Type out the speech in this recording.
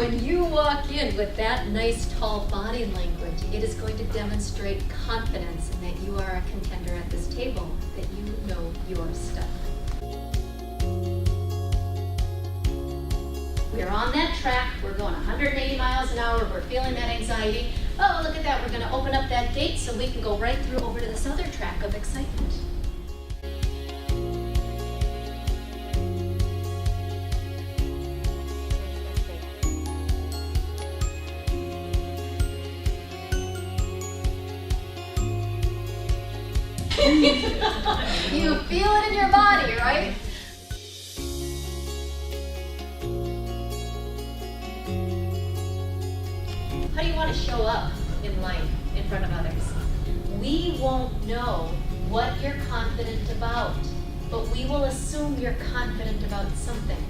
when you walk in with that nice tall body language, it is going to demonstrate confidence in that you are a contender at this table, that you know your stuff. We're on that track, we're going 180 miles an hour, we're feeling that anxiety. Oh, look at that, we're gonna open up that gate so we can go right through over to this other track of excitement. You feel it in your body, right? How do you want to show up in life in front of others? We won't know what you're confident about, but we will assume you're confident about something.